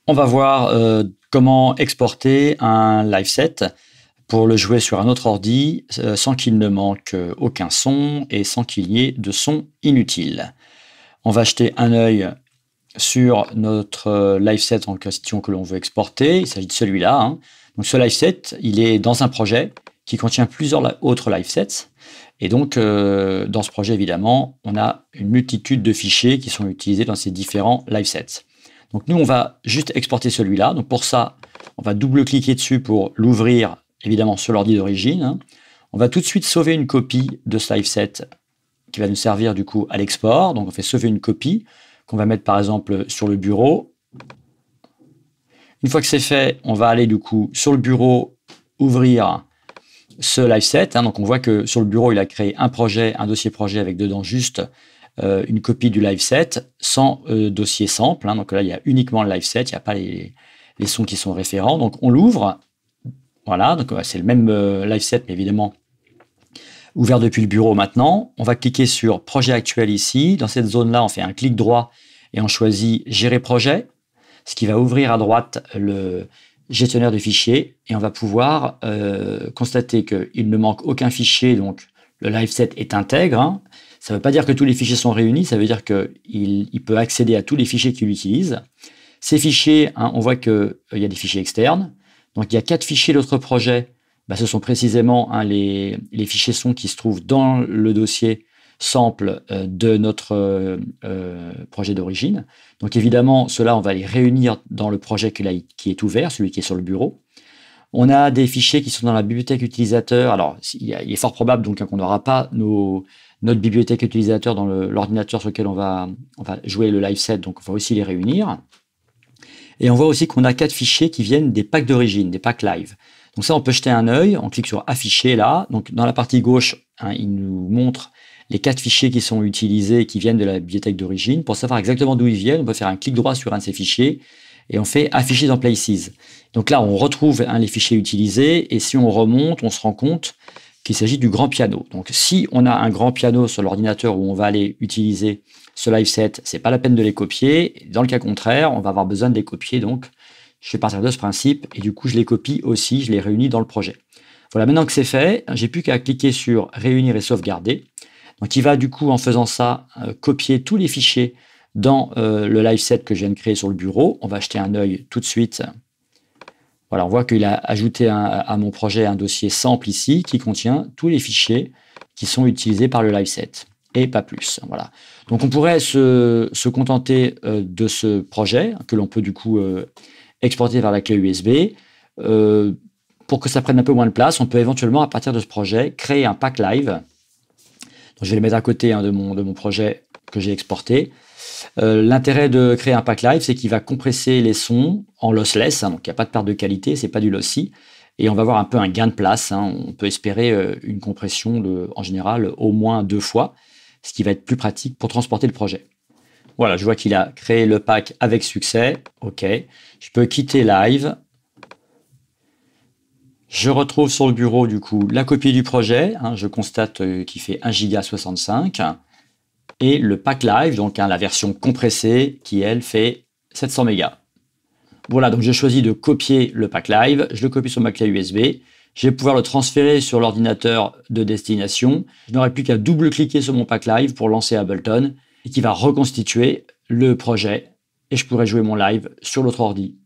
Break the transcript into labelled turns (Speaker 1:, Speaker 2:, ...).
Speaker 1: On va voir comment exporter un live set pour le jouer sur un autre ordi sans qu'il ne manque aucun son et sans qu'il y ait de son inutile. On va jeter un œil sur notre live set en question que l'on veut exporter. Il s'agit de celui-là, hein. Donc ce live set, il est dans un projet qui contient plusieurs autres live sets. Et donc, dans ce projet, évidemment, on a une multitude de fichiers qui sont utilisés dans ces différents live sets. Donc nous, on va juste exporter celui-là. Donc pour ça, on va double-cliquer dessus pour l'ouvrir, évidemment, sur l'ordi d'origine, hein. On va tout de suite sauver une copie de ce live set qui va nous servir du coup à l'export. Donc on fait sauver une copie qu'on va mettre par exemple sur le bureau. Une fois que c'est fait, on va aller du coup sur le bureau, ouvrir ce live set, hein. Donc on voit que sur le bureau, il a créé un projet, un dossier projet avec dedans juste une copie du live set sans dossier sample, hein. Donc là, il y a uniquement le live set, il n'y a pas les sons qui sont référents. Donc on l'ouvre, voilà, donc c'est le même live set, mais évidemment ouvert depuis le bureau maintenant. On va cliquer sur projet actuel ici. Dans cette zone-là, on fait un clic droit et on choisit gérer projet, ce qui va ouvrir à droite le gestionnaire de fichiers et on va pouvoir constater qu'il ne manque aucun fichier, donc le live set est intègre, hein. Ça ne veut pas dire que tous les fichiers sont réunis, ça veut dire qu'il peut accéder à tous les fichiers qu'il utilise. Ces fichiers, hein, on voit qu'il y a des fichiers externes. Donc il y a 4 fichiers d'autres projets. Ce sont précisément, hein, les fichiers sons qui se trouvent dans le dossier sample de notre projet d'origine. Donc évidemment, ceux-là, on va les réunir dans le projet qui est ouvert, celui qui est sur le bureau. On a des fichiers qui sont dans la bibliothèque utilisateur. Alors, il est fort probable donc qu'on n'aura pas notre bibliothèque utilisateur dans l'ordinateur sur lequel on va jouer le live set, donc on va aussi les réunir. Et on voit aussi qu'on a 4 fichiers qui viennent des packs d'origine, des packs live. Donc ça, on peut jeter un œil, on clique sur afficher là. Donc dans la partie gauche, hein, il nous montre les 4 fichiers qui sont utilisés et qui viennent de la bibliothèque d'origine. Pour savoir exactement d'où ils viennent, on peut faire un clic droit sur un de ces fichiers et on fait afficher dans Places. Donc là, on retrouve, hein, les fichiers utilisés et si on remonte, on se rend compte qu'il s'agit du grand piano. Donc si on a un grand piano sur l'ordinateur où on va aller utiliser ce live set, c'est pas la peine de les copier. Dans le cas contraire, on va avoir besoin de les copier. Donc je vais partir de ce principe et du coup je les copie aussi, je les réunis dans le projet. Voilà, maintenant que c'est fait, j'ai plus qu'à cliquer sur réunir et sauvegarder. Donc il va du coup en faisant ça copier tous les fichiers dans le live set que je viens de créer sur le bureau. On va jeter un œil tout de suite. Voilà, on voit qu'il a ajouté à mon projet un dossier sample ici qui contient tous les fichiers qui sont utilisés par le live set et pas plus. Voilà. Donc on pourrait se contenter de ce projet que l'on peut du coup exporter vers la clé USB. Pour que ça prenne un peu moins de place, on peut éventuellement à partir de ce projet créer un pack live. Donc, je vais le mettre à côté, hein, de mon projet que j'ai exporté. L'intérêt de créer un pack live, c'est qu'il va compresser les sons en lossless, hein, donc il n'y a pas de perte de qualité, c'est pas du lossy, et on va avoir un peu un gain de place, hein. On peut espérer une compression en général au moins 2 fois, ce qui va être plus pratique pour transporter le projet. Voilà, je vois qu'il a créé le pack avec succès. OK, je peux quitter Live. Je retrouve sur le bureau du coup la copie du projet, hein. Je constate qu'il fait 1,65 Go. Et le pack live, donc, hein, la version compressée, qui elle fait 700 mégas. Voilà, donc j'ai choisi de copier le pack live, je le copie sur ma clé USB, je vais pouvoir le transférer sur l'ordinateur de destination. Je n'aurai plus qu'à double-cliquer sur mon pack live pour lancer Ableton et qui va reconstituer le projet et je pourrai jouer mon live sur l'autre ordi.